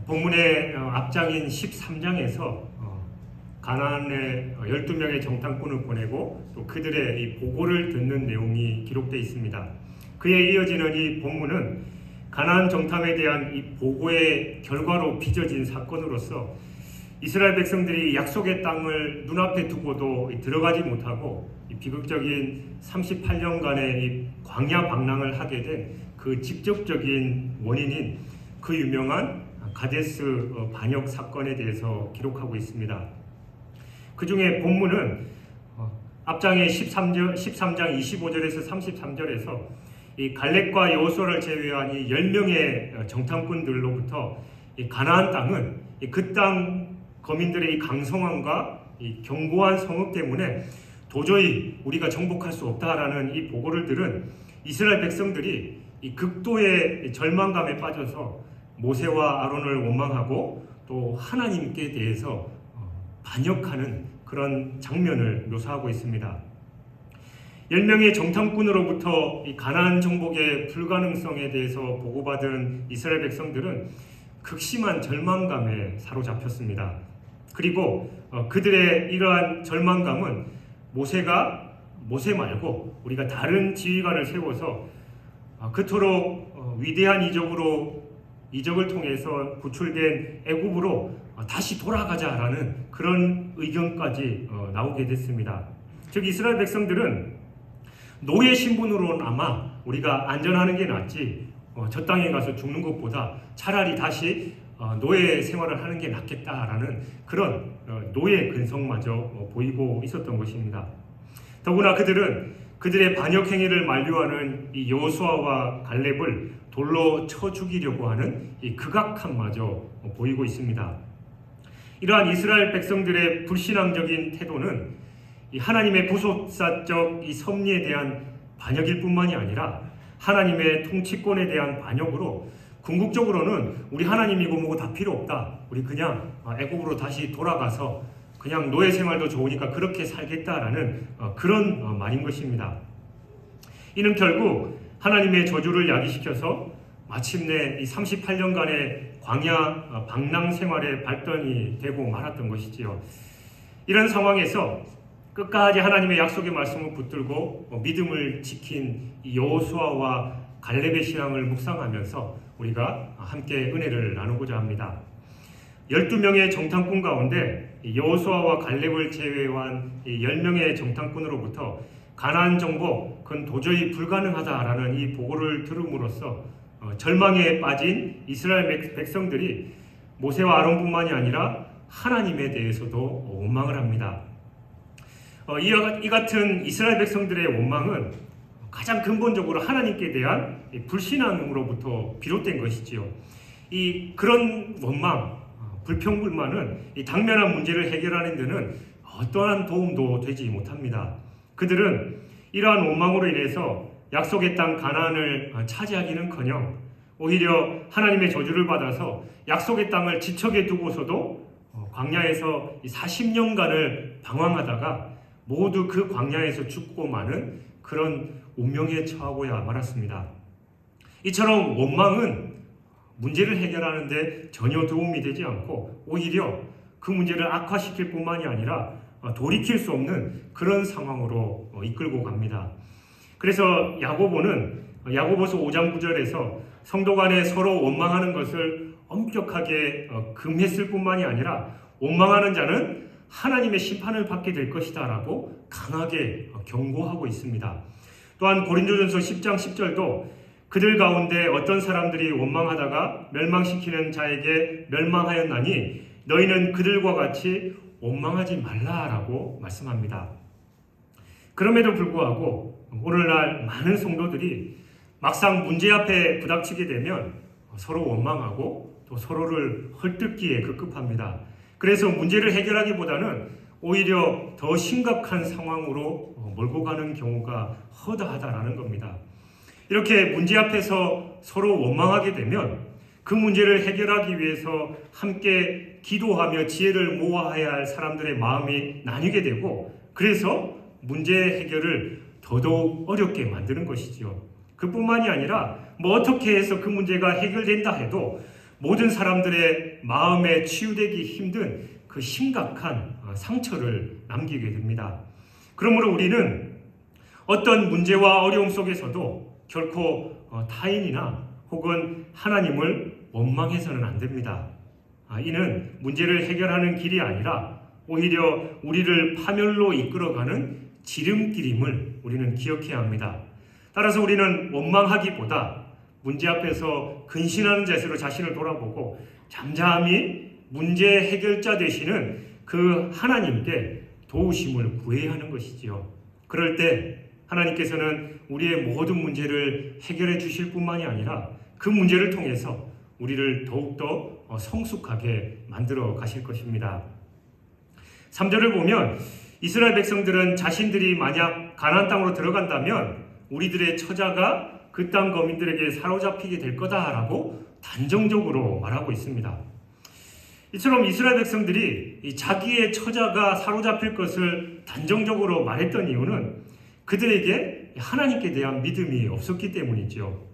본문의 앞장인 13장에서 가나안에 12명의 정탐꾼을 보내고 또 그들의 이 보고를 듣는 내용이 기록되어 있습니다. 그에 이어지는 이 본문은 가나안 정탐에 대한 이 보고의 결과로 빚어진 사건으로서 이스라엘 백성들이 약속의 땅을 눈앞에 두고도 들어가지 못하고 이 비극적인 38년간의 이 광야 방랑을 하게 된 그 직접적인 원인인 그 유명한 가데스 반역 사건에 대해서 기록하고 있습니다. 그 중에 본문은 앞장의 13장 25절에서 33절에서 이 갈렙과 여호수아를 제외한 이 10명의 정탐꾼들로부터 이 가나안 땅은 그 땅 거민들의 이 강성함과 이 견고한 성읍 때문에 도저히 우리가 정복할 수 없다라는 이 보고를 들은 이스라엘 백성들이 이 극도의 절망감에 빠져서 모세와 아론을 원망하고 또 하나님께 대해서 반역하는 그런 장면을 묘사하고 있습니다. 10명의 정탐꾼으로부터 이 가나안 정복의 불가능성에 대해서 보고받은 이스라엘 백성들은 극심한 절망감에 사로잡혔습니다. 그리고 그들의 이러한 절망감은 모세 말고 우리가 다른 지휘관을 세워서 그토록 위대한 이적을 통해서 구출된 애굽으로 다시 돌아가자라는 그런 의견까지 나오게 됐습니다. 즉 이스라엘 백성들은 노예 신분으로나마 우리가 안전하는 게 낫지 저 땅에 가서 죽는 것보다 차라리 다시 노예 생활을 하는 게 낫겠다라는 그런 노예 근성마저 보이고 있었던 것입니다. 더구나 그들은 그들의 반역 행위를 만류하는 이 여호수아와 갈렙을 돌로 쳐 죽이려고 하는 이 극악함마저 보이고 있습니다. 이러한 이스라엘 백성들의 불신앙적인 태도는 이 하나님의 구속사적 이 섭리에 대한 반역일 뿐만이 아니라 하나님의 통치권에 대한 반역으로 궁극적으로는 우리 하나님이고 뭐고 다 필요 없다. 우리 그냥 애국으로 다시 돌아가서 그냥 노예 생활도 좋으니까 그렇게 살겠다라는 그런 말인 것입니다. 이는 결국 하나님의 저주를 야기시켜서 마침내 이 38년간의 광야 방랑 생활의 발단이 되고 말았던 것이지요. 이런 상황에서 끝까지 하나님의 약속의 말씀을 붙들고 믿음을 지킨 여호수아와 갈렙의 신앙을 묵상하면서 우리가 함께 은혜를 나누고자 합니다. 12명의 정탐꾼 가운데 여호수아와 갈렙을 제외한 10명의 정탐꾼으로부터 가나안 정복은 도저히 불가능하다라는 이 보고를 들음으로써 절망에 빠진 이스라엘 백성들이 모세와 아론뿐만이 아니라 하나님에 대해서도 원망을 합니다. 이 같은 이스라엘 백성들의 원망은 가장 근본적으로 하나님께 대한 불신앙으로부터 비롯된 것이지요. 그런 원망, 불평불만은 이 당면한 문제를 해결하는 데는 어떠한 도움도 되지 못합니다. 그들은 이러한 원망으로 인해서 약속의 땅 가나안을 차지하기는커녕 오히려 하나님의 저주를 받아서 약속의 땅을 지척에 두고서도 광야에서 40년간을 방황하다가 모두 그 광야에서 죽고 마는 그런 운명에 처하고야 말았습니다. 이처럼 원망은 문제를 해결하는데 전혀 도움이 되지 않고 오히려 그 문제를 악화시킬 뿐만이 아니라 돌이킬 수 없는 그런 상황으로 이끌고 갑니다. 그래서 야고보서 5장 9절에서 성도 간에 서로 원망하는 것을 엄격하게 금했을 뿐만이 아니라 원망하는 자는 하나님의 심판을 받게 될 것이다 라고 강하게 경고하고 있습니다. 또한 고린도전서 10장 10절도 그들 가운데 어떤 사람들이 원망하다가 멸망시키는 자에게 멸망하였나니 너희는 그들과 같이 원망하지 말라라고 말씀합니다. 그럼에도 불구하고 오늘날 많은 성도들이 막상 문제 앞에 부닥치게 되면 서로 원망하고 또 서로를 헐뜯기에 급급합니다. 그래서 문제를 해결하기보다는 오히려 더 심각한 상황으로 몰고 가는 경우가 허다하다라는 겁니다. 이렇게 문제 앞에서 서로 원망하게 되면 그 문제를 해결하기 위해서 함께 기도하며 지혜를 모아야 할 사람들의 마음이 나뉘게 되고 그래서 문제 해결을 더더욱 어렵게 만드는 것이지요. 그뿐만이 아니라 어떻게 해서 그 문제가 해결된다 해도 모든 사람들의 마음에 치유되기 힘든 그 심각한 상처를 남기게 됩니다. 그러므로 우리는 어떤 문제와 어려움 속에서도 결코 타인이나 혹은 하나님을 원망해서는 안 됩니다. 이는 문제를 해결하는 길이 아니라 오히려 우리를 파멸로 이끌어가는 지름길임을 우리는 기억해야 합니다. 따라서 우리는 원망하기보다 문제 앞에서 근신하는 자세로 자신을 돌아보고 잠잠히 문제 해결자 되시는 그 하나님께 도우심을 구해야 하는 것이지요. 그럴 때 하나님께서는 우리의 모든 문제를 해결해 주실 뿐만이 아니라 그 문제를 통해서 우리를 더욱더 성숙하게 만들어 가실 것입니다. 3절을 보면 이스라엘 백성들은 자신들이 만약 가나안 땅으로 들어간다면 우리들의 처자가 그 땅 거민들에게 사로잡히게 될 거다라고 단정적으로 말하고 있습니다. 이처럼 이스라엘 백성들이 자기의 처자가 사로잡힐 것을 단정적으로 말했던 이유는 그들에게 하나님께 대한 믿음이 없었기 때문이죠.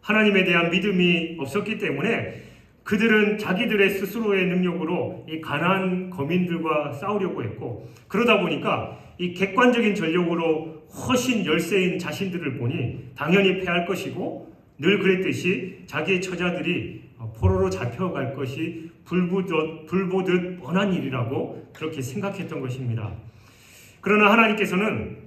하나님에 대한 믿음이 없었기 때문에 그들은 자기들의 스스로의 능력으로 이 가나안 거민들과 싸우려고 했고, 그러다 보니까 이 객관적인 전력으로 훨씬 열세인 자신들을 보니 당연히 패할 것이고, 늘 그랬듯이 자기의 처자들이 포로로 잡혀갈 것이 불보듯 뻔한 일이라고 그렇게 생각했던 것입니다. 그러나 하나님께서는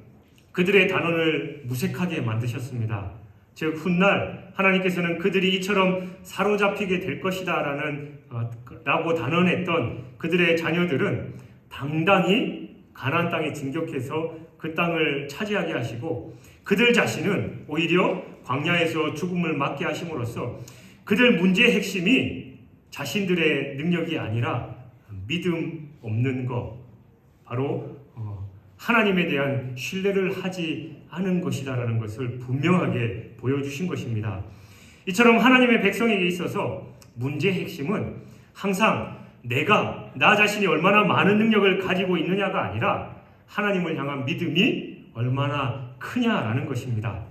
그들의 단언을 무색하게 만드셨습니다. 즉 훗날 하나님께서는 그들이 이처럼 사로잡히게 될 것이다 라고 단언했던 그들의 자녀들은 당당히 가나안 땅에 진격해서 그 땅을 차지하게 하시고, 그들 자신은 오히려 광야에서 죽음을 맞게 하심으로써 그들 문제의 핵심이 자신들의 능력이 아니라 믿음 없는 것, 바로 하나님에 대한 신뢰를 하지 않은 것이다라는 것을 분명하게 보여주신 것입니다. 이처럼 하나님의 백성에게 있어서 문제의 핵심은 항상 나 자신이 얼마나 많은 능력을 가지고 있느냐가 아니라 하나님을 향한 믿음이 얼마나 크냐라는 것입니다.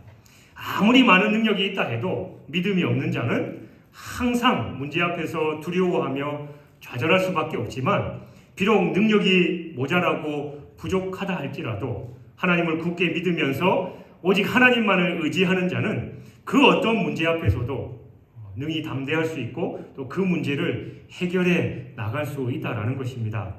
아무리 많은 능력이 있다 해도 믿음이 없는 자는 항상 문제 앞에서 두려워하며 좌절할 수밖에 없지만, 비록 능력이 모자라고 부족하다 할지라도 하나님을 굳게 믿으면서 오직 하나님만을 의지하는 자는 그 어떤 문제 앞에서도 능히 담대할 수 있고 또 그 문제를 해결해 나갈 수 있다라는 것입니다.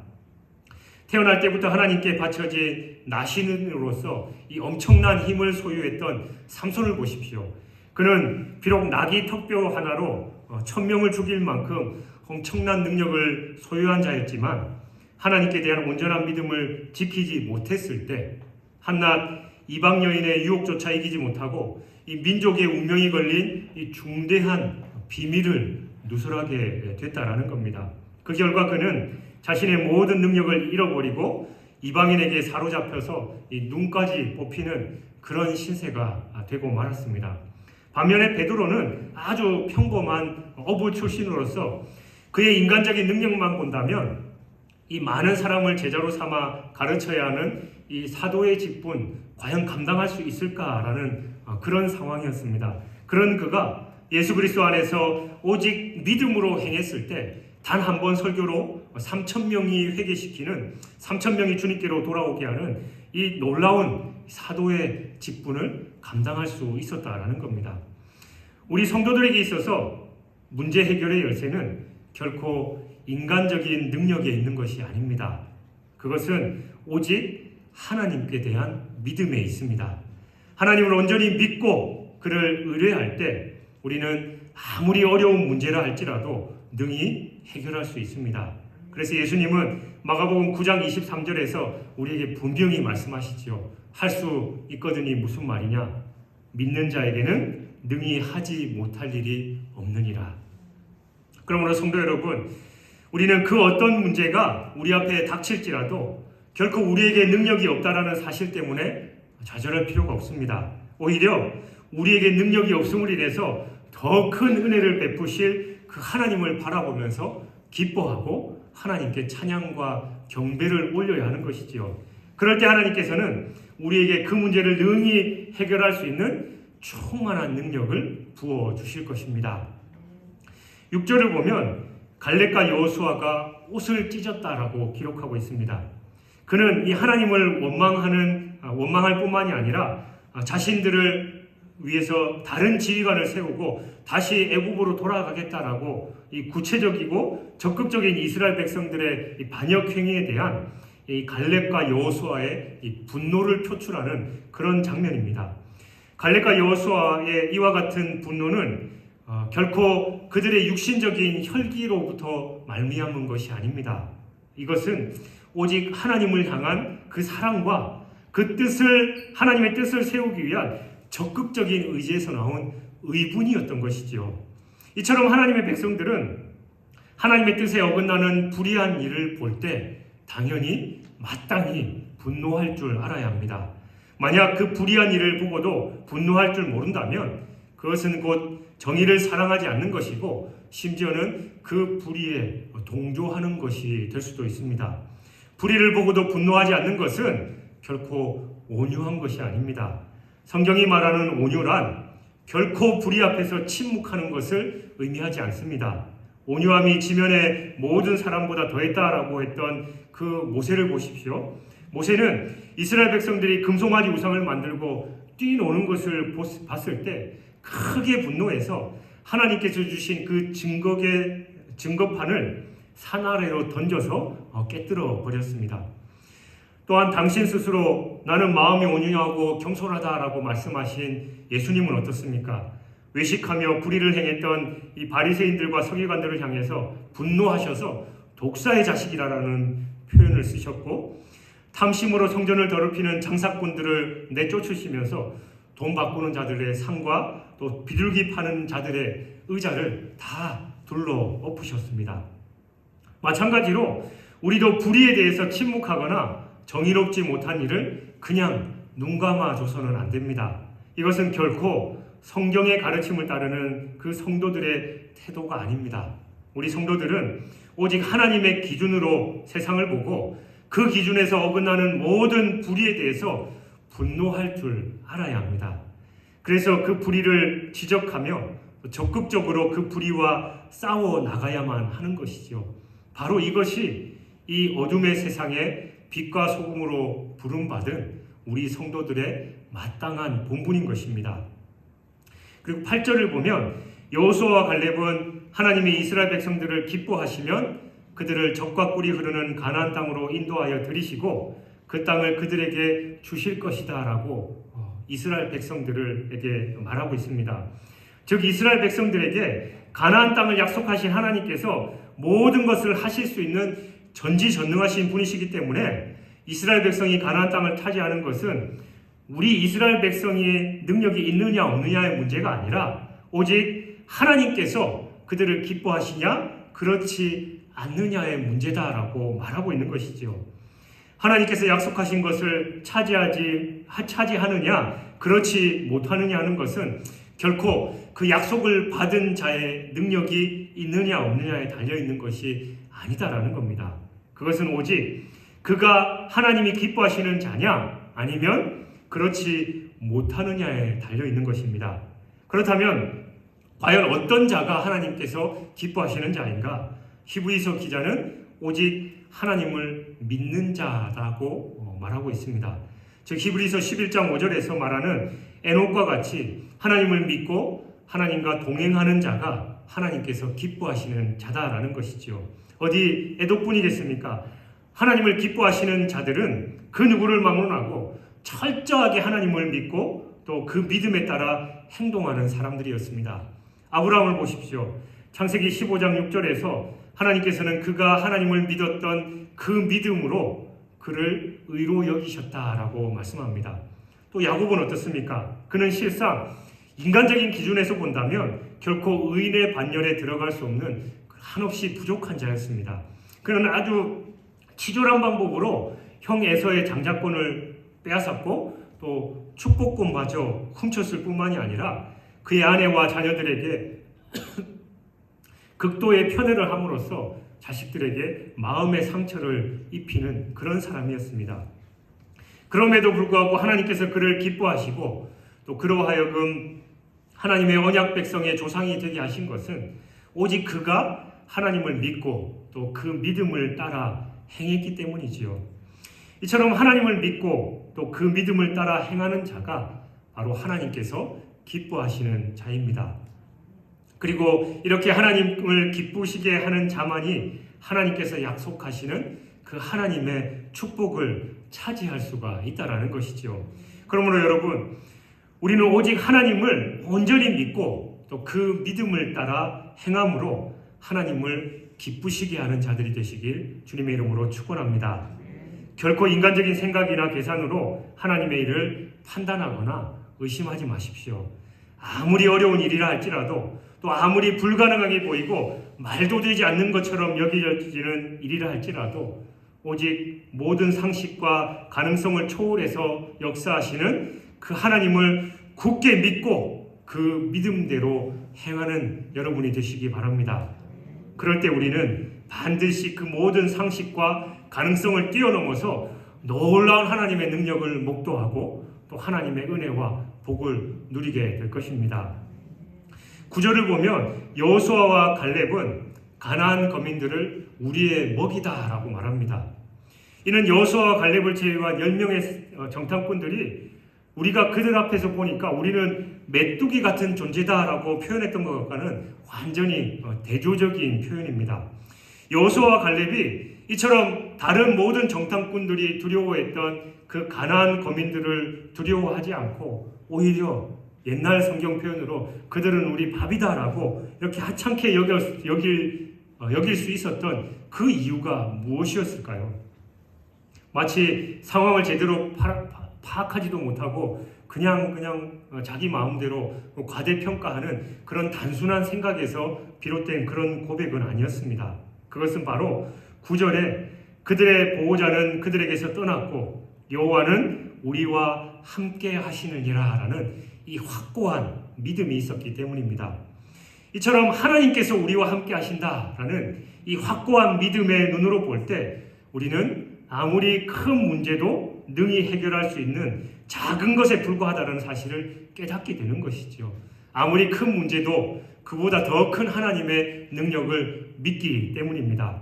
태어날 때부터 하나님께 바쳐진 나시는으로서 이 엄청난 힘을 소유했던 삼손을 보십시오. 그는 비록 나귀 턱뼈 하나로 1000명을 죽일 만큼 엄청난 능력을 소유한 자였지만 하나님께 대한 온전한 믿음을 지키지 못했을 때 한낱 이방 여인의 유혹조차 이기지 못하고 이 민족의 운명이 걸린 이 중대한 비밀을 누설하게 됐다라는 겁니다. 그 결과 그는 자신의 모든 능력을 잃어버리고 이방인에게 사로잡혀서 이 눈까지 뽑히는 그런 신세가 되고 말았습니다. 반면에 베드로는 아주 평범한 어부 출신으로서 그의 인간적인 능력만 본다면 이 많은 사람을 제자로 삼아 가르쳐야 하는 이 사도의 직분 과연 감당할 수 있을까라는 그런 상황이었습니다. 그런 그가 예수 그리스도 안에서 오직 믿음으로 행했을 때 단 한 번 설교로 3,000명이 회개시키는, 3,000명이 주님께로 돌아오게 하는 이 놀라운 사도의 직분을 감당할 수 있었다라는 겁니다. 우리 성도들에게 있어서 문제 해결의 열쇠는 결코 인간적인 능력에 있는 것이 아닙니다. 그것은 오직 하나님께 대한 믿음에 있습니다. 하나님을 온전히 믿고 그를 의뢰할 때 우리는 아무리 어려운 문제라 할지라도 능히 해결할 수 있습니다. 그래서 예수님은 마가복음 9장 23절에서 우리에게 분명히 말씀하시지요. 할 수 있거든이 무슨 말이냐? 믿는 자에게는 능히 하지 못할 일이 없느니라. 그러므로 성도 여러분, 우리는 그 어떤 문제가 우리 앞에 닥칠지라도 결코 우리에게 능력이 없다라는 사실 때문에 좌절할 필요가 없습니다. 오히려 우리에게 능력이 없음을 인해서 더 큰 은혜를 베푸실 그 하나님을 바라보면서 기뻐하고 하나님께 찬양과 경배를 올려야 하는 것이지요. 그럴 때 하나님께서는 우리에게 그 문제를 능히 해결할 수 있는 충만한 능력을 부어주실 것입니다. 6절을 보면 갈렙과 여호수아가 옷을 찢었다라고 기록하고 있습니다. 그는 이 하나님을 원망할 뿐만이 아니라 자신들을 위해서 다른 지휘관을 세우고 다시 애굽으로 돌아가겠다라고 이 구체적이고 적극적인 이스라엘 백성들의 이 반역 행위에 대한 이 갈렙과 여호수아의 이 분노를 표출하는 그런 장면입니다. 갈렙과 여호수아의 이와 같은 분노는 결코 그들의 육신적인 혈기로부터 말미암은 것이 아닙니다. 이것은 오직 하나님을 향한 그 사랑과 그 하나님의 뜻을 세우기 위한 적극적인 의지에서 나온 의분이었던 것이지요. 이처럼 하나님의 백성들은 하나님의 뜻에 어긋나는 불의한 일을 볼 때 당연히 마땅히 분노할 줄 알아야 합니다. 만약 그 불의한 일을 보고도 분노할 줄 모른다면 그것은 곧 정의를 사랑하지 않는 것이고 심지어는 그 불의에 동조하는 것이 될 수도 있습니다. 불의를 보고도 분노하지 않는 것은 결코 온유한 것이 아닙니다. 성경이 말하는 온유란 결코 불의 앞에서 침묵하는 것을 의미하지 않습니다. 온유함이 지면의 모든 사람보다 더했다라고 했던 그 모세를 보십시오. 모세는 이스라엘 백성들이 금송아지 우상을 만들고 뛰노는 것을 봤을 때 크게 분노해서 하나님께서 주신 그 증거판을 산 아래로 던져서 깨뜨려 버렸습니다. 또한 당신 스스로 나는 마음이 온유하고 겸손하다라고 말씀하신 예수님은 어떻습니까? 외식하며 불의를 행했던 이 바리새인들과 서기관들을 향해서 분노하셔서 독사의 자식이라는 표현을 쓰셨고 탐심으로 성전을 더럽히는 장사꾼들을 내쫓으시면서 돈 바꾸는 자들의 상과 또 비둘기 파는 자들의 의자를 다 둘러 엎으셨습니다. 마찬가지로 우리도 불의에 대해서 침묵하거나 정의롭지 못한 일을 그냥 눈 감아줘서는 안 됩니다. 이것은 결코 성경의 가르침을 따르는 그 성도들의 태도가 아닙니다. 우리 성도들은 오직 하나님의 기준으로 세상을 보고 그 기준에서 어긋나는 모든 불의에 대해서 분노할 줄 알아야 합니다. 그래서 그 불의를 지적하며 적극적으로 그 불의와 싸워 나가야만 하는 것이죠. 바로 이것이 이 어둠의 세상에 빛과 소금으로 부름받은 우리 성도들의 마땅한 본분인 것입니다. 그리고 8절을 보면 여호수아와 갈렙은 하나님이 이스라엘 백성들을 기뻐하시면 그들을 적과 꿀이 흐르는 가나안 땅으로 인도하여 들이시고 그 땅을 그들에게 주실 것이다 라고 이스라엘 백성들에게 말하고 있습니다. 즉 이스라엘 백성들에게 가나안 땅을 약속하신 하나님께서 모든 것을 하실 수 있는 전지전능하신 분이시기 때문에 이스라엘 백성이 가나안 땅을 차지하는 것은 우리 이스라엘 백성의 능력이 있느냐 없느냐의 문제가 아니라 오직 하나님께서 그들을 기뻐하시냐 그렇지 않느냐의 문제다라고 말하고 있는 것이죠. 하나님께서 약속하신 것을 차지하느냐 그렇지 못하느냐 하는 것은 결코 그 약속을 받은 자의 능력이 있느냐 없느냐에 달려있는 것이 아니다라는 겁니다. 그것은 오직 그가 하나님이 기뻐하시는 자냐 아니면 그렇지 못하느냐에 달려있는 것입니다. 그렇다면 과연 어떤 자가 하나님께서 기뻐하시는 자인가? 히브리서 기자는 오직 하나님을 믿는 자라고 말하고 있습니다. 즉 히브리서 11장 5절에서 말하는 에녹과 같이 하나님을 믿고 하나님과 동행하는 자가 하나님께서 기뻐하시는 자다라는 것이죠. 어디 에녹뿐이겠습니까? 하나님을 기뻐하시는 자들은 그 누구를 막론하고 철저하게 하나님을 믿고 또 그 믿음에 따라 행동하는 사람들이었습니다. 아브라함을 보십시오. 창세기 15장 6절에서 하나님께서는 그가 하나님을 믿었던 그 믿음으로 그를 의로 여기셨다라고 말씀합니다. 또 야곱은 어떻습니까? 그는 실상 인간적인 기준에서 본다면 결코 의인의 반열에 들어갈 수 없는 한없이 부족한 자였습니다. 그는 아주 치졸한 방법으로 형 에서의 장자권을 빼앗았고 또 축복권마저 훔쳤을 뿐만이 아니라 그의 아내와 자녀들에게 극도의 편애를 함으로써 자식들에게 마음의 상처를 입히는 그런 사람이었습니다. 그럼에도 불구하고 하나님께서 그를 기뻐하시고 또 그로 하여금 하나님의 언약 백성의 조상이 되게 하신 것은 오직 그가 하나님을 믿고 또 그 믿음을 따라 행했기 때문이지요. 이처럼 하나님을 믿고 또 그 믿음을 따라 행하는 자가 바로 하나님께서 기뻐하시는 자입니다. 그리고 이렇게 하나님을 기쁘시게 하는 자만이 하나님께서 약속하시는 그 하나님의 축복을 차지할 수가 있다라는 것이죠. 그러므로 여러분, 우리는 오직 하나님을 온전히 믿고 또 그 믿음을 따라 행함으로 하나님을 기쁘시게 하는 자들이 되시길 주님의 이름으로 축원합니다. 결코 인간적인 생각이나 계산으로 하나님의 일을 판단하거나 의심하지 마십시오. 아무리 어려운 일이라 할지라도 또 아무리 불가능하게 보이고 말도 되지 않는 것처럼 여겨지는 일이라 할지라도 오직 모든 상식과 가능성을 초월해서 역사하시는 그 하나님을 굳게 믿고 그 믿음대로 행하는 여러분이 되시기 바랍니다. 그럴 때 우리는 반드시 그 모든 상식과 가능성을 뛰어넘어서 놀라운 하나님의 능력을 목도하고 또 하나님의 은혜와 복을 누리게 될 것입니다. 9절을 보면 여호수아와 갈렙은 가나안 거민들을 우리의 먹이다라고 말합니다. 이는 여호수아와 갈렙을 제외한 10명의 정탐꾼들이 우리가 그들 앞에서 보니까 우리는 메뚜기 같은 존재다라고 표현했던 것과는 완전히 대조적인 표현입니다. 여호수아와 갈렙이 이처럼 다른 모든 정탐꾼들이 두려워했던 그 가나안 거민들을 두려워하지 않고 오히려 옛날 성경 표현으로 그들은 우리 밥이다라고 이렇게 하찮게 여길 수 있었던 그 이유가 무엇이었을까요? 마치 상황을 제대로 파악하지도 못하고 그냥 자기 마음대로 과대평가하는 그런 단순한 생각에서 비롯된 그런 고백은 아니었습니다. 그것은 바로 9절에 그들의 보호자는 그들에게서 떠났고 여호와는 우리와 함께 하시느니라 라는 이 확고한 믿음이 있었기 때문입니다. 이처럼 하나님께서 우리와 함께 하신다라는 이 확고한 믿음의 눈으로 볼 때 우리는 아무리 큰 문제도 능히 해결할 수 있는 작은 것에 불과하다는 사실을 깨닫게 되는 것이죠. 아무리 큰 문제도 그보다 더 큰 하나님의 능력을 믿기 때문입니다.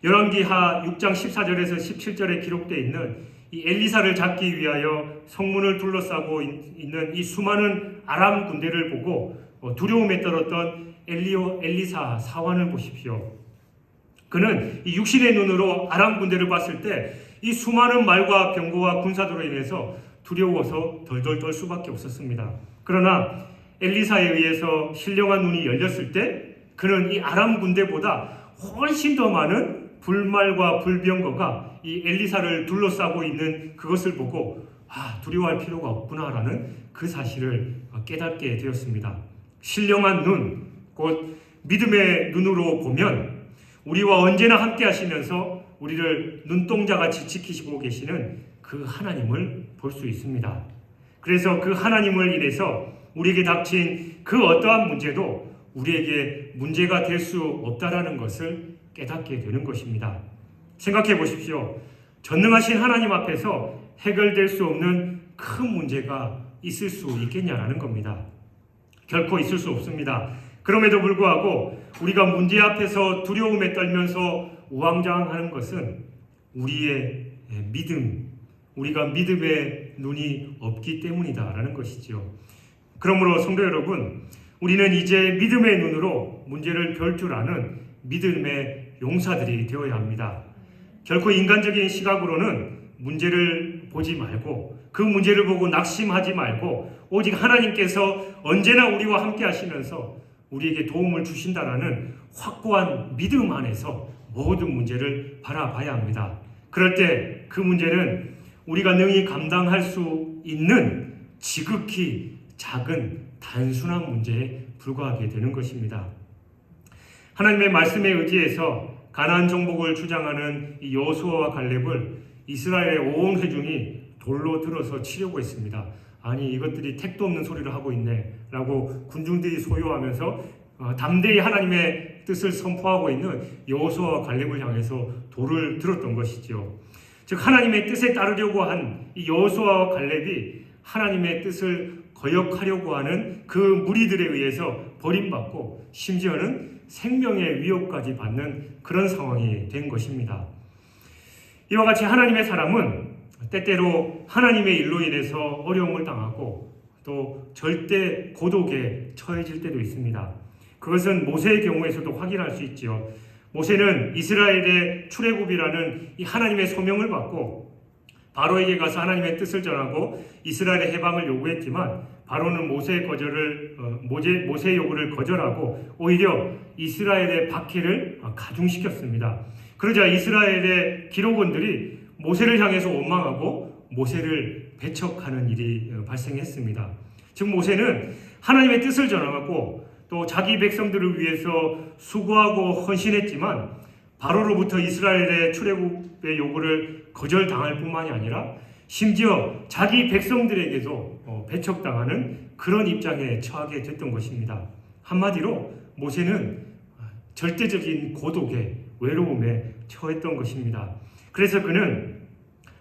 열왕기하 6장 14절에서 17절에 기록되어 있는 이 엘리사를 잡기 위하여 성문을 둘러싸고 있는 이 수많은 아람 군대를 보고 두려움에 떨었던 엘리사 사환을 보십시오. 그는 이 육신의 눈으로 아람 군대를 봤을 때 이 수많은 말과 병거와 군사들로 인해서 두려워서 덜덜 떨 수밖에 없었습니다. 그러나 엘리사에 의해서 신령한 눈이 열렸을 때 그는 이 아람 군대보다 훨씬 더 많은 불말과 불병거가 이 엘리사를 둘러싸고 있는 그것을 보고 두려워할 필요가 없구나라는 그 사실을 깨닫게 되었습니다. 신령한 눈, 곧 믿음의 눈으로 보면 우리와 언제나 함께 하시면서 우리를 눈동자같이 지키시고 계시는 그 하나님을 볼 수 있습니다. 그래서 그 하나님을 인해서 우리에게 닥친 그 어떠한 문제도 우리에게 문제가 될 수 없다라는 것을 깨닫게 되는 것입니다. 생각해 보십시오. 전능하신 하나님 앞에서 해결될 수 없는 큰 문제가 있을 수 있겠냐라는 겁니다. 결코 있을 수 없습니다. 그럼에도 불구하고 우리가 문제 앞에서 두려움에 떨면서 우왕좌왕하는 것은 우리의 믿음, 우리가 믿음의 눈이 없기 때문이다라는 것이죠. 그러므로 성도 여러분, 우리는 이제 믿음의 눈으로 문제를 볼 줄 아는 믿음의 용사들이 되어야 합니다. 결코 인간적인 시각으로는 문제를 보지 말고 그 문제를 보고 낙심하지 말고 오직 하나님께서 언제나 우리와 함께 하시면서 우리에게 도움을 주신다라는 확고한 믿음 안에서 모든 문제를 바라봐야 합니다. 그럴 때 그 문제는 우리가 능히 감당할 수 있는 지극히 작은 단순한 문제에 불과하게 되는 것입니다. 하나님의 말씀에 의지해서 가나안 정복을 주장하는 이 여호수아와 갈렙을 이스라엘의 온 회중이 돌로 들어서 치려고 했습니다. 아니 이것들이 택도 없는 소리를 하고 있네 라고 군중들이 소요하면서 담대히 하나님의 뜻을 선포하고 있는 여호수아와 갈렙을 향해서 돌을 들었던 것이죠. 즉 하나님의 뜻에 따르려고 한 이 여호수아와 갈렙이 하나님의 뜻을 거역하려고 하는 그 무리들에 의해서 버림받고 심지어는 생명의 위협까지 받는 그런 상황이 된 것입니다. 이와 같이 하나님의 사람은 때때로 하나님의 일로 인해서 어려움을 당하고 또 절대 고독에 처해질 때도 있습니다. 그것은 모세의 경우에서도 확인할 수 있지요. 모세는 이스라엘의 출애굽이라는 이 하나님의 소명을 받고 바로에게 가서 하나님의 뜻을 전하고 이스라엘의 해방을 요구했지만 바로는 모세의 요구를 거절하고 오히려 이스라엘의 박해를 가중시켰습니다. 그러자 이스라엘의 기록원들이 모세를 향해서 원망하고 모세를 배척하는 일이 발생했습니다. 즉 모세는 하나님의 뜻을 전하고 또 자기 백성들을 위해서 수고하고 헌신했지만 바로로부터 이스라엘의 출애굽의 요구를 거절당할 뿐만이 아니라 심지어 자기 백성들에게도 배척당하는 그런 입장에 처하게 됐던 것입니다. 한마디로 모세는 절대적인 고독에 외로움에 처했던 것입니다. 그래서 그는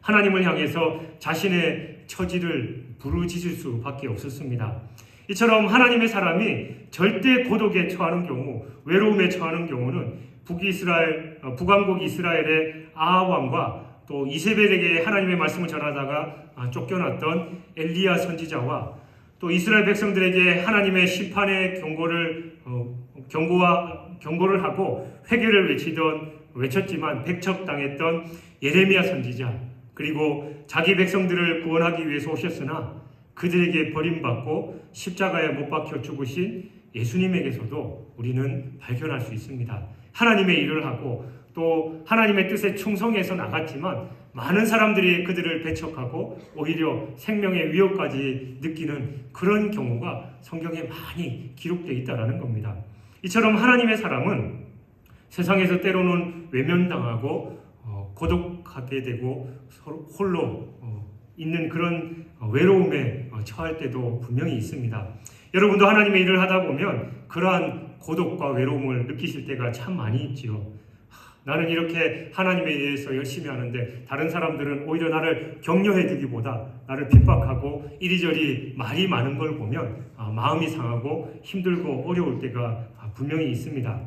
하나님을 향해서 자신의 처지를 부르짖을 수밖에 없었습니다. 이처럼 하나님의 사람이 절대 고독에 처하는 경우, 외로움에 처하는 경우는 북왕국 이스라엘의 아합 왕과 또 이세벨에게 하나님의 말씀을 전하다가 쫓겨났던 엘리야 선지자와 또 이스라엘 백성들에게 하나님의 심판의 경고를 하고 회개를 외쳤지만 배척당했던 예레미야 선지자, 그리고 자기 백성들을 구원하기 위해서 오셨으나 그들에게 버림받고 십자가에 못 박혀 죽으신 예수님에게서도 우리는 발견할 수 있습니다. 하나님의 일을 하고 또 하나님의 뜻에 충성해서 나갔지만 많은 사람들이 그들을 배척하고 오히려 생명의 위협까지 느끼는 그런 경우가 성경에 많이 기록되어 있다는 겁니다. 이처럼 하나님의 사람은 세상에서 때로는 외면당하고 고독하게 되고 홀로 있는 그런 외로움에 처할 때도 분명히 있습니다. 여러분도 하나님의 일을 하다 보면 그러한 고독과 외로움을 느끼실 때가 참 많이 있지요. 나는 이렇게 하나님에 의해서 열심히 하는데 다른 사람들은 오히려 나를 격려해 주기보다 나를 핍박하고 이리저리 말이 많은 걸 보면 마음이 상하고 힘들고 어려울 때가 분명히 있습니다.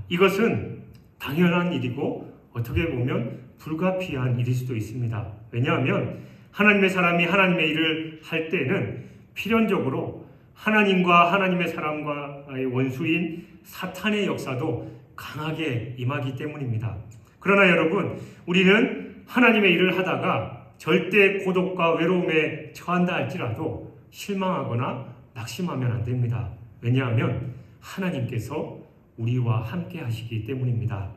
이것은 당연한 일이고 어떻게 보면 불가피한 일일 수도 있습니다. 왜냐하면 하나님의 사람이 하나님의 일을 할 때는 필연적으로 하나님과 하나님의 사람과의 원수인 사탄의 역사도 강하게 임하기 때문입니다. 그러나 여러분, 우리는 하나님의 일을 하다가 절대 고독과 외로움에 처한다 할지라도 실망하거나 낙심하면 안 됩니다. 왜냐하면 하나님께서 우리와 함께 하시기 때문입니다.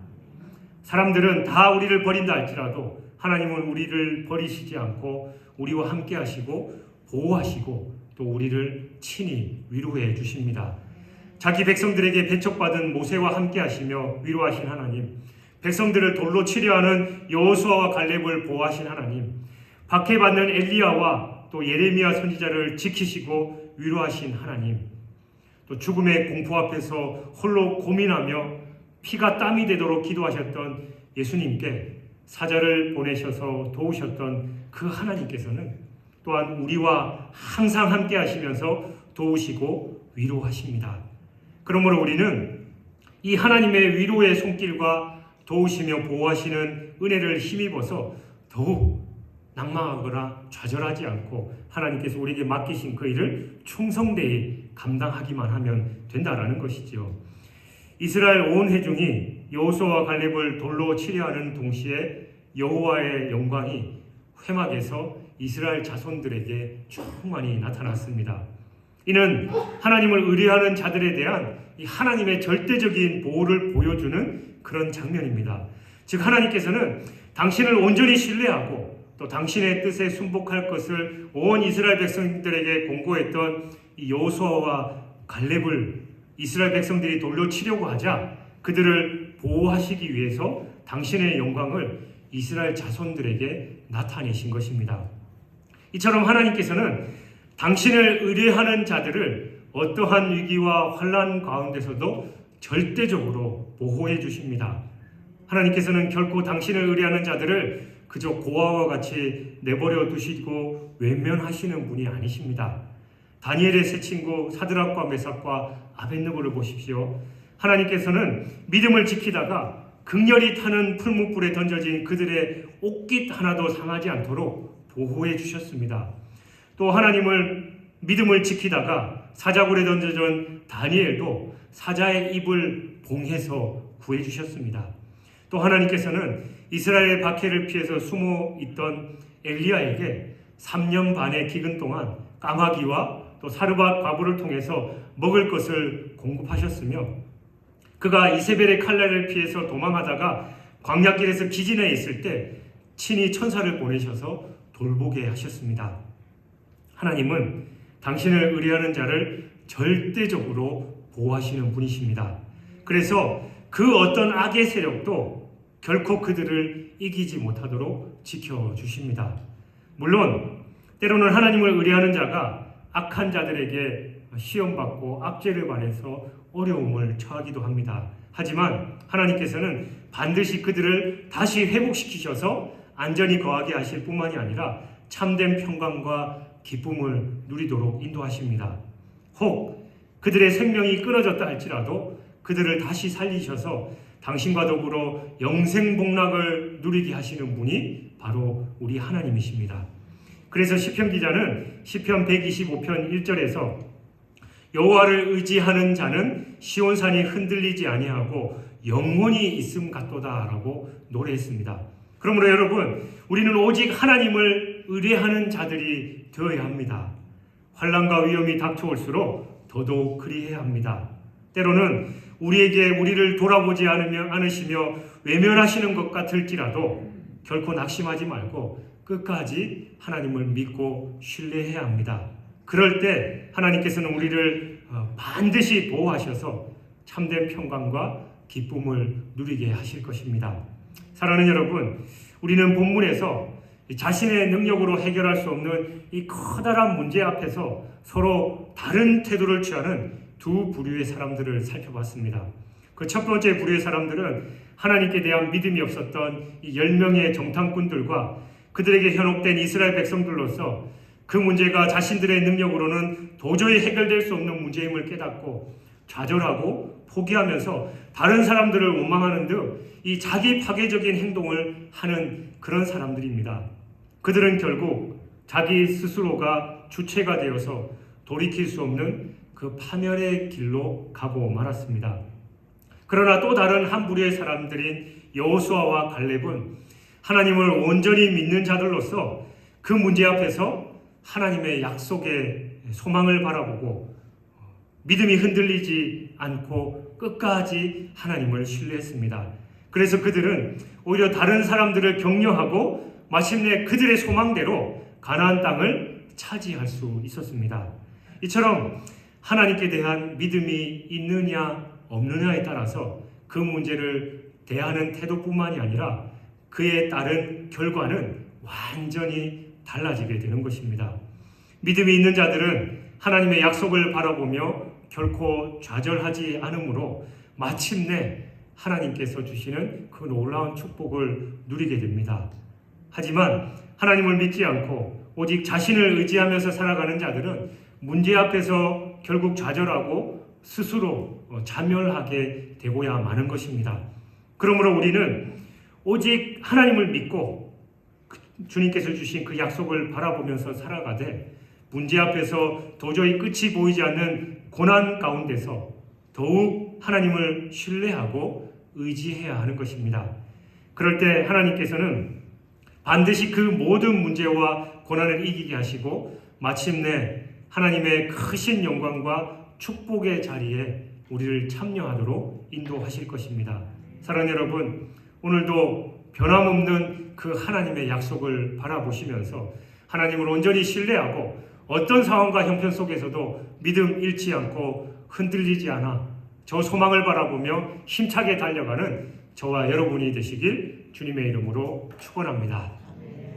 사람들은 다 우리를 버린다 할지라도 하나님은 우리를 버리시지 않고 우리와 함께 하시고 보호하시고 또 우리를 친히 위로해 주십니다. 자기 백성들에게 배척받은 모세와 함께 하시며 위로하신 하나님, 백성들을 돌로 치려하는 여호수아와 갈렙을 보호하신 하나님, 박해받는 엘리야와 또 예레미야 선지자를 지키시고 위로하신 하나님, 또 죽음의 공포 앞에서 홀로 고민하며 피가 땀이 되도록 기도하셨던 예수님께 사자를 보내셔서 도우셨던 그 하나님께서는 또한 우리와 항상 함께 하시면서 도우시고 위로하십니다. 그러므로 우리는 이 하나님의 위로의 손길과 도우시며 보호하시는 은혜를 힘입어서 더욱 낭망하거나 좌절하지 않고 하나님께서 우리에게 맡기신 그 일을 충성되이 감당하기만 하면 된다라는 것이죠. 이스라엘 온 회중이 여호수아와 갈렙을 돌로 치려하는 동시에 여호와의 영광이 회막에서 이스라엘 자손들에게 충만히 나타났습니다. 이는 하나님을 의뢰하는 자들에 대한 이 하나님의 절대적인 보호를 보여주는 그런 장면입니다. 즉 하나님께서는 당신을 온전히 신뢰하고 또 당신의 뜻에 순복할 것을 온 이스라엘 백성들에게 공고했던 이 여호수아와 갈렙을 이스라엘 백성들이 돌로 치려고 하자 그들을 보호하시기 위해서 당신의 영광을 이스라엘 자손들에게 나타내신 것입니다. 이처럼 하나님께서는 당신을 의뢰하는 자들을 어떠한 위기와 환난 가운데서도 절대적으로 보호해 주십니다. 하나님께서는 결코 당신을 의뢰하는 자들을 그저 고아와 같이 내버려 두시고 외면하시는 분이 아니십니다. 다니엘의 세 친구 사드락과 메삭과 아벳느고를 보십시오. 하나님께서는 믿음을 지키다가 극렬히 타는 풀무불에 던져진 그들의 옷깃 하나도 상하지 않도록 보호해 주셨습니다. 또 하나님을 믿음을 지키다가 사자굴에 던져진 다니엘도 사자의 입을 봉해서 구해 주셨습니다. 또 하나님께서는 이스라엘의 박해를 피해서 숨어 있던 엘리야에게 3년 반의 기근 동안 까마귀와 또 사르밧 과부를 통해서 먹을 것을 공급하셨으며 그가 이세벨의 칼날을 피해서 도망하다가 광야길에서 기진해 있을 때 친히 천사를 보내셔서 돌보게 하셨습니다. 하나님은 당신을 의뢰하는 자를 절대적으로 보호하시는 분이십니다. 그래서 그 어떤 악의 세력도 결코 그들을 이기지 못하도록 지켜주십니다. 물론 때로는 하나님을 의뢰하는 자가 악한 자들에게 시험받고 압제를 받아서 어려움을 처하기도 합니다. 하지만 하나님께서는 반드시 그들을 다시 회복시키셔서 안전히 거하게 하실 뿐만이 아니라 참된 평강과 기쁨을 누리도록 인도하십니다. 혹 그들의 생명이 끊어졌다 할지라도 그들을 다시 살리셔서 당신과 더불어 영생복락을 누리게 하시는 분이 바로 우리 하나님이십니다. 그래서 시편 기자는 시편 125편 1절에서 여호와를 의지하는 자는 시온산이 흔들리지 아니하고 영원히 있음 같도다라고 노래했습니다. 그러므로 여러분, 우리는 오직 하나님을 의뢰하는 자들이 되어야 합니다. 환난과 위험이 닥쳐올수록 더더욱 그리해야 합니다. 때로는 우리에게 우리를 돌아보지 않으시며 외면하시는 것 같을지라도 결코 낙심하지 말고 끝까지 하나님을 믿고 신뢰해야 합니다. 그럴 때 하나님께서는 우리를 반드시 보호하셔서 참된 평강과 기쁨을 누리게 하실 것입니다. 사랑하는 여러분, 우리는 본문에서 자신의 능력으로 해결할 수 없는 이 커다란 문제 앞에서 서로 다른 태도를 취하는 두 부류의 사람들을 살펴봤습니다. 그 첫 번째 부류의 사람들은 하나님께 대한 믿음이 없었던 이 10명의 정탐꾼들과 그들에게 현혹된 이스라엘 백성들로서 그 문제가 자신들의 능력으로는 도저히 해결될 수 없는 문제임을 깨닫고 좌절하고 포기하면서 다른 사람들을 원망하는 듯 이 자기 파괴적인 행동을 하는 그런 사람들입니다. 그들은 결국 자기 스스로가 주체가 되어서 돌이킬 수 없는 그 파멸의 길로 가고 말았습니다. 그러나 또 다른 한 부류의 사람들인 여호수아와 갈렙은 하나님을 온전히 믿는 자들로서 그 문제 앞에서 하나님의 약속의 소망을 바라보고 믿음이 흔들리지 않고 끝까지 하나님을 신뢰했습니다. 그래서 그들은 오히려 다른 사람들을 격려하고 마침내 그들의 소망대로 가나안 땅을 차지할 수 있었습니다. 이처럼 하나님께 대한 믿음이 있느냐 없느냐에 따라서 그 문제를 대하는 태도뿐만이 아니라 그에 따른 결과는 완전히 달라지게 되는 것입니다. 믿음이 있는 자들은 하나님의 약속을 바라보며 결코 좌절하지 않으므로 마침내 하나님께서 주시는 그 놀라운 축복을 누리게 됩니다. 하지만 하나님을 믿지 않고 오직 자신을 의지하면서 살아가는 자들은 문제 앞에서 결국 좌절하고 스스로 자멸하게 되고야 마는 것입니다. 그러므로 우리는 오직 하나님을 믿고 주님께서 주신 그 약속을 바라보면서 살아가되 문제 앞에서 도저히 끝이 보이지 않는 고난 가운데서 더욱 하나님을 신뢰하고 의지해야 하는 것입니다. 그럴 때 하나님께서는 반드시 그 모든 문제와 고난을 이기게 하시고 마침내 하나님의 크신 영광과 축복의 자리에 우리를 참여하도록 인도하실 것입니다. 사랑하는 여러분, 오늘도 변함없는 그 하나님의 약속을 바라보시면서 하나님을 온전히 신뢰하고 어떤 상황과 형편 속에서도 믿음 잃지 않고 흔들리지 않아 저 소망을 바라보며 힘차게 달려가는 저와 여러분이 되시길 주님의 이름으로 축원합니다.